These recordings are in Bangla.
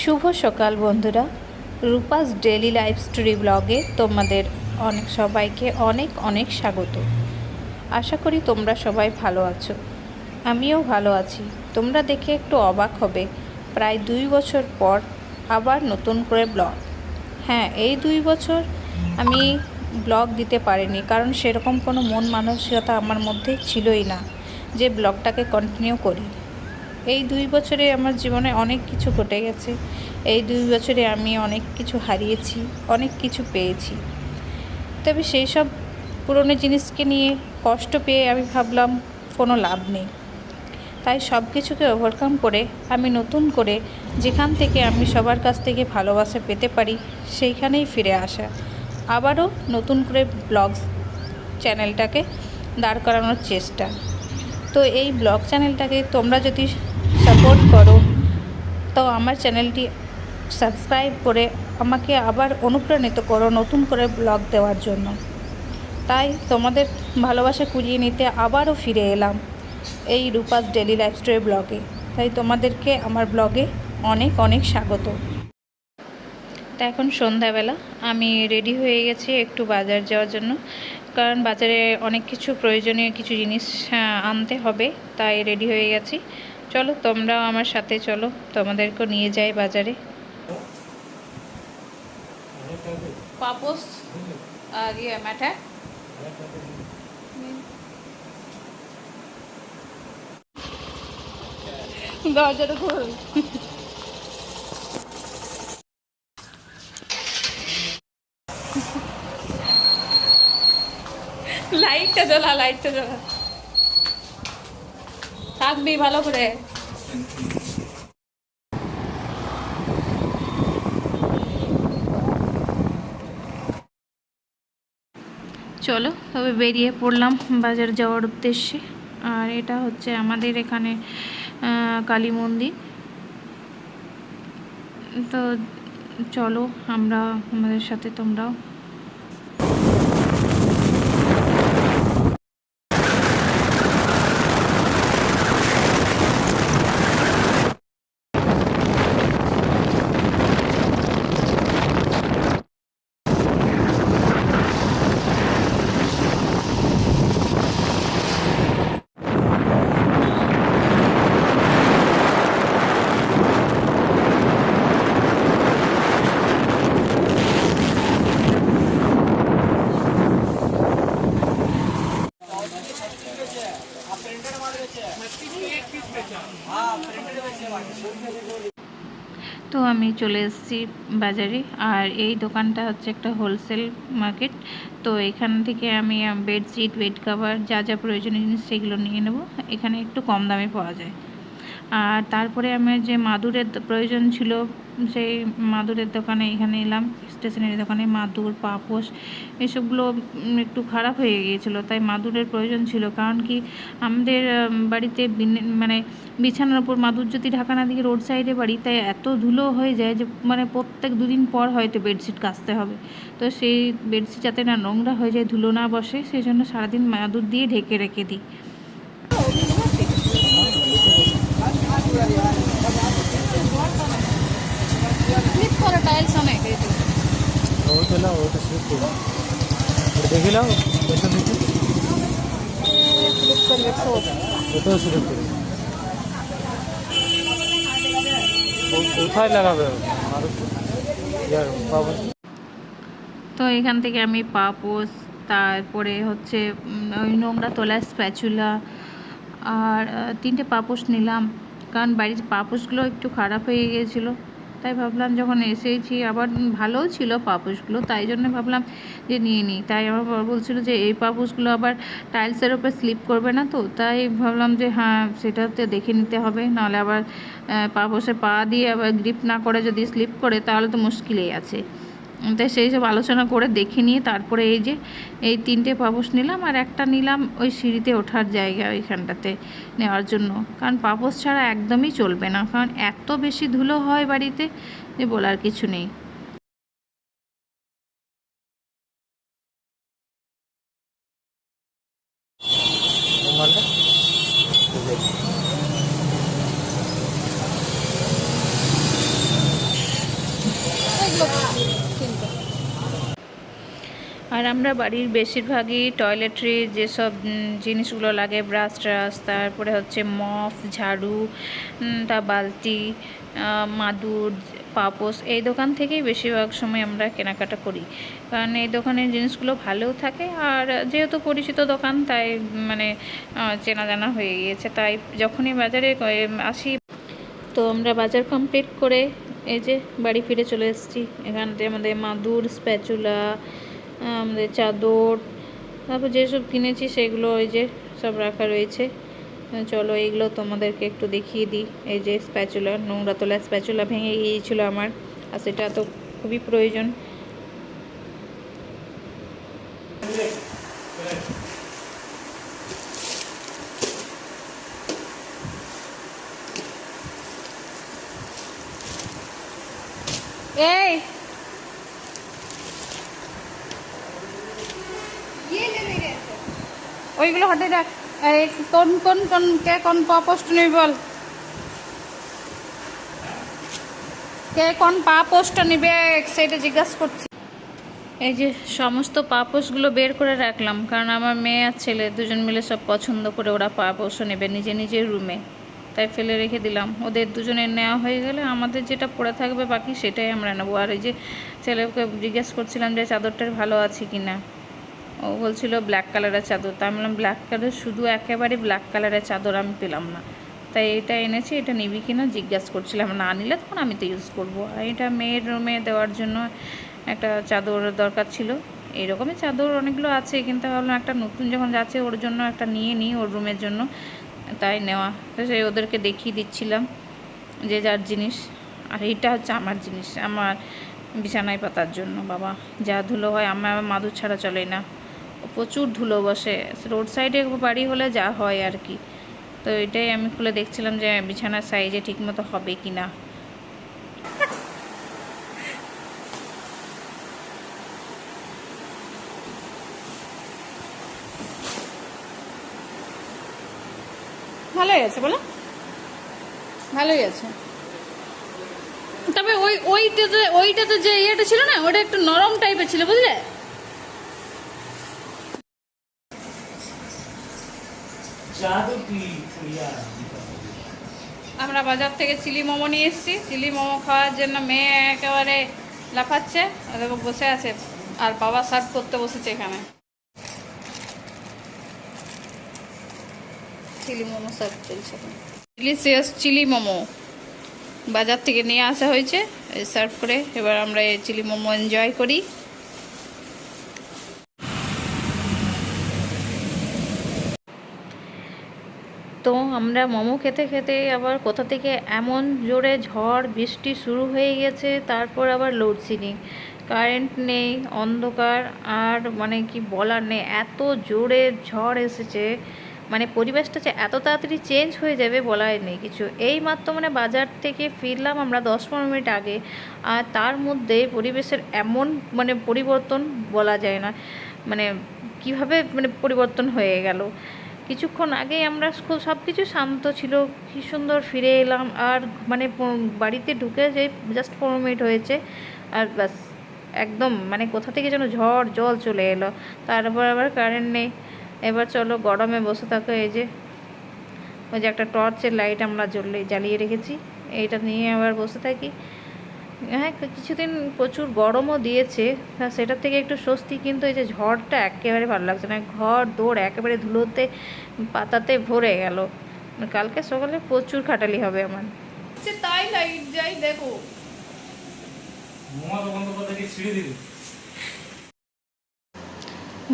শুভ সকাল বন্ধুরা, রূপাস ডেইলি লাইফ স্টোরি ব্লগে তোমাদের সবাইকে অনেক অনেক স্বাগত। আশা করি তোমরা সবাই ভালো আছো, আমিও ভালো আছি। তোমরা দেখে একটু অবাক হবে, প্রায় 2 বছর পর আবার নতুন করে ব্লগ। হ্যাঁ, এই 2 বছর আমি ব্লগ দিতে পারিনি, কারণ সেরকম কোনো মন মানসিকতা আমার মধ্যে ছিলই না যে ব্লগটাকে কন্টিনিউ করি। এই 2 বছরে আমার জীবনে অনেক কিছু ঘটে গেছে। এই 2 বছরে আমি অনেক কিছু হারিয়েছি, অনেক কিছু পেয়েছি। তবে সেই সব পুরনো জিনিসকে নিয়ে কষ্ট পেয়ে আমি ভাবলাম কোনো লাভ নেই। তাই সব কিছুকে ওভারকাম করে আমি নতুন করে যেখান থেকে আমি সবার কাছ থেকে ভালোবাসা পেতে পারি সেইখানেই ফিরে আসা, আবারও নতুন করে ব্লগ চ্যানেলটাকে দাঁড় করানোর চেষ্টা। তো এই ব্লগ চ্যানেলটাকে তোমরা যদি সাপোর্ট করো, তো আমার চ্যানেলটি সাবস্ক্রাইব করে আমাকে আবার অনুপ্রাণিত করো নতুন করে ব্লগ দেওয়ার জন্য। তাই তোমাদের ভালোবাসা কুড়িয়ে নিতে আবারও ফিরে এলাম এই রূপাস ডেইলি লাইফ স্টোরি ব্লগে। তাই তোমাদেরকে আমার ব্লগে অনেক অনেক স্বাগত। তা এখন সন্ধ্যাবেলা আমি রেডি হয়ে গেছি একটু বাজার যাওয়ার জন্য, কারণ বাজারে অনেক কিছু প্রয়োজনীয় কিছু জিনিস আনতে হবে, তাই রেডি হয়ে গেছি। চলো তোমরাও আমার সাথে চলো, তোমাদেরকেও নিয়ে যাই বাজারে। পাপোস আর মাঠা দরজাটা খোল। লাইটটা জ্বলা থাকবি ভালো করে। চলো তবে বেরিয়ে পড়লাম বাজার যাওয়ার উদ্দেশ্যে। আর এটা হচ্ছে আমাদের এখানে কালী মন্দির। তো চলো আমরা, আমাদের সাথে তোমরাও। তো আমি চলে এসেছি বাজারে, আর এই দোকানটা হচ্ছে একটা হোলসেল মার্কেট। তো এখান থেকে আমি বেডশিট, বেড কাভার, যা যা প্রয়োজনীয় জিনিস সেগুলো নিয়ে নেব। এখানে একটু কম দামে পাওয়া যায়। আর তারপরে আমার যে মাদুরের প্রয়োজন ছিল, সেই মাদুরের দোকানে এখানে এলাম, স্টেশনারি দোকানে। মাদুর, পাপোশ এসবগুলো একটু খারাপ হয়ে গিয়েছিলো, তাই মাদুরের প্রয়োজন ছিল। কারণ কি, আমাদের বাড়িতে মানে বিছানার ওপর মাদুর যদি ঢাকা না দিয়ে রোড সাইডে বাড়ি, তাই এত ধুলো হয়ে যায় যে মানে প্রত্যেক 2 দিন পর হয়তো বেডশিট কাচতে হবে। তো সেই বেডশিট যাতে না নোংরা হয়ে যায়, ধুলো না বসে, সেই জন্য সারাদিন মাদুর দিয়ে ঢেকে রেখে দিই। টাইলস অনেক ওটা না, ওটা স্লিপ করো, দেখে নাও পেছন দিকে, ওটাও স্লিপ করো। কোথায় লাগাবে? তো এখান থেকে আমি পাপোশ, তারপরে হচ্ছে ওই নোংরা তোলার স্প্যাচুলা, আর 3টে পাপোশ নিলাম। কারণ বাড়ির পাপোশগুলো একটু খারাপ হয়ে গিয়েছিলো, তাই ভাবলাম যখন এসেছি, আবার ভালোও ছিল পাপোশগুলো, তাই জন্য ভাবলাম যে নিয়ে নিই। তাই আমার বর বলছিল যে এই পাপোশগুলো আবার টাইলসের ওপর স্লিপ করবে না, তো তাই ভাবলাম যে হ্যাঁ, সেটাতে দেখে নিতে হবে, নাহলে আবার পাপোশে পা দিয়ে আবার গ্রিপ না করে যদি স্লিপ করে, তাহলে তো মুশকিলেই আছে। তাই সেই সব আলোচনা করে দেখে নিয়ে তারপরে এই 3টে পাপোশ নিলাম, আর একটা নিলাম ওই সিঁড়িতে ওঠার জায়গা ওইখানটাতে নেওয়ার জন্য। কারণ পাপোশ ছাড়া একদমই চলবে না, কারণ এত বেশি ধুলো হয় বাড়িতে যে বলার কিছু নেই। আর আমরা বাড়ির বেশিরভাগই টয়লেট্রি যেসব জিনিসগুলো লাগে, ব্রাশ ট্রাশ, তারপরে হচ্ছে মপ, ঝাড়ু, তা বালতি, মাদুর, পাপোশ, এই দোকান থেকেই বেশিরভাগ সময় আমরা কেনাকাটা করি। কারণ এই দোকানের জিনিসগুলো ভালোও থাকে, আর যেহেতু পরিচিত দোকান তাই মানে চেনা জানা হয়ে গিয়েছে, তাই যখনই বাজারে আসি। তো আমরা বাজার কমপ্লিট করে এই যে বাড়ি ফিরে চলে এসেছি। এখান থেকে আমাদের মাদুর, স্প্যাচুলা, আমাদের চাদর, তারপর যেসব কিনেছি সেগুলো ওই যে সব রাখা রয়েছে। চলো এইগুলো তোমাদেরকে একটু দেখিয়ে দিই। এই যে স্প্যাচুলা, নোংরা তোলা স্প্যাচুলা ভেঙে গিয়েছিলো আমার, আর সেটা তো খুবই প্রয়োজন। এই ওইগুলো হাতে রাখ। এই কোন কোন কোন কে কোন পা পোস্ট নেই বল, কে কোন পা পোস্টটা নেবে সেটা জিজ্ঞাসা করছি। এই যে সমস্ত পা পোস্টগুলো বের করে রাখলাম, কারণ আমার মেয়ে আর ছেলে দুজন মিলে সব পছন্দ করে ওরা পা পোস্ট নেবে নিজের রুমে, তাই ফেলে রেখে দিলাম। ওদের দুজনের নেওয়া হয়ে গেলে আমাদের যেটা পড়ে থাকবে বাকি সেটাই আমরা নেবো। আর এই যে ছেলেকে জিজ্ঞেস করছিলাম যে চাদরটার ভালো আছে কি না, ও বলছিল ব্ল্যাক কালারের চাদর। তা আমি বললাম ব্ল্যাক কালার, শুধু একেবারে ব্ল্যাক কালারের চাদর আমি পেলাম না, তাই এটা এনেছি, এটা নিবি কি না জিজ্ঞাসা করছিলাম। না নিলে তখন আমি তো ইউজ করবো। আর এটা মেয়ের রুমে দেওয়ার জন্য একটা চাদর দরকার ছিল। এইরকমই চাদর অনেকগুলো আছে, কিন্তু ভাবলাম একটা নতুন যখন যাচ্ছে ওর জন্য একটা নিয়ে নিই, ওর রুমের জন্য, তাই নেওয়া। তো সেই ওদেরকে দেখিয়ে দিচ্ছিলাম যে যার জিনিস। আর এইটা হচ্ছে আমার জিনিস, আমার বিছানায় পাতার জন্য। বাবা যা ধুলো হয়, আমার মাদুর ছাড়া চলে না, প্রচুর ধুলো বসে। রোড সাইডে বাড়ি হলে যা হয় আর কি। তো এটাই আমি খুলে দেখছিলাম যে বিছানার সাইজে ঠিকমতো হবে কি না। ভালোই আছে বলো, ভালোই আছে। তবে ওইটাতে যে ইয়েটা ছিল না, ওটা একটু নরম টাইপের ছিল, বুঝলে। আমরা বাজার থেকে চিলি মোমো নিয়ে এসেছি। চিলি মোমো খাওয়ার জন্য মেয়ে একেবারে লাফাচ্ছে, দেখো বসে আছে, আর বাবা সার্ভ করতে বসেছে এখানে। চিলি মোমো সার্ভ চলছে, ডিলিশিয়াস চিলি মোমো বাজার থেকে নিয়ে আসা হয়েছে, সার্ভ করে এবার আমরা এই চিলি মোমো এনজয় করি। তো আমরা মোমো খেতে খেতে আবার কোথা থেকে এমন জোরে ঝড় বৃষ্টি শুরু হয়ে গেছে, তারপর আবার লোডশেডিং, কারেন্ট নেই, অন্ধকার, আর মানে কি বলার নেই, এত জোরে ঝড় এসেছে। মানে পরিবেশটা যে এত তাড়াতাড়ি চেঞ্জ হয়ে যাবে বলাই নেই কিছু। এই মাত্র মানে বাজার থেকে ফিরলাম আমরা 10-15 মিনিট আগে, আর তার মধ্যে পরিবেশের এমন মানে পরিবর্তন বলা যায় না, মানে কিভাবে মানে পরিবর্তন হয়ে গেল। কিছুক্ষণ আগেই আমরা সব কিছু শান্ত ছিল, কী সুন্দর ফিরে এলাম, আর মানে বাড়িতে ঢুকে যে জাস্ট 15 মিনিট হয়েছে, আর ব্যাস একদম মানে কোথা থেকে যেন ঝড় জল চলে এলো। তারপর আবার কারেন্ট নেই। এবার চলো গরমে বসে থাকো। এই যে ওই যে একটা টর্চের লাইট আমরা জ্বালিয়ে রেখেছি, এইটা নিয়ে আবার বসে থাকি। হ্যাঁ, কিছুদিন প্রচুর গরমও দিয়েছে, সেটার থেকে একটু স্বস্তি, কিন্তু এই যে ঝড়টা একেবারে ভালো লাগছে না। ঘর দৌড় একেবারে ধুলোতে পাতাতে ভরে গেল। কালকে সকালে প্রচুর খাটালি হবে আমার। তাই লাইট যাই দেখো,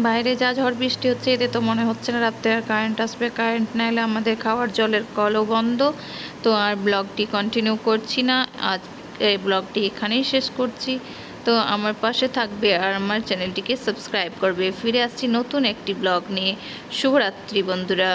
বাইরে যা ঝড় বৃষ্টি হচ্ছে, এতে তো মনে হচ্ছে না রাত্রে আর কারেন্ট আসবে। কারেন্ট না এলে আমাদের খাওয়ার জলের কলও বন্ধ। তো আর ব্লগটি কন্টিনিউ করছি না, আজ এই ব্লগটি এখানেই শেষ করছি। তো আমার পাশে থাকবে আর আমার চ্যানেলটিকে সাবস্ক্রাইব করবে। ফিরে আসছি নতুন একটি ব্লগ নিয়ে। শুভরাত্রি বন্ধুরা।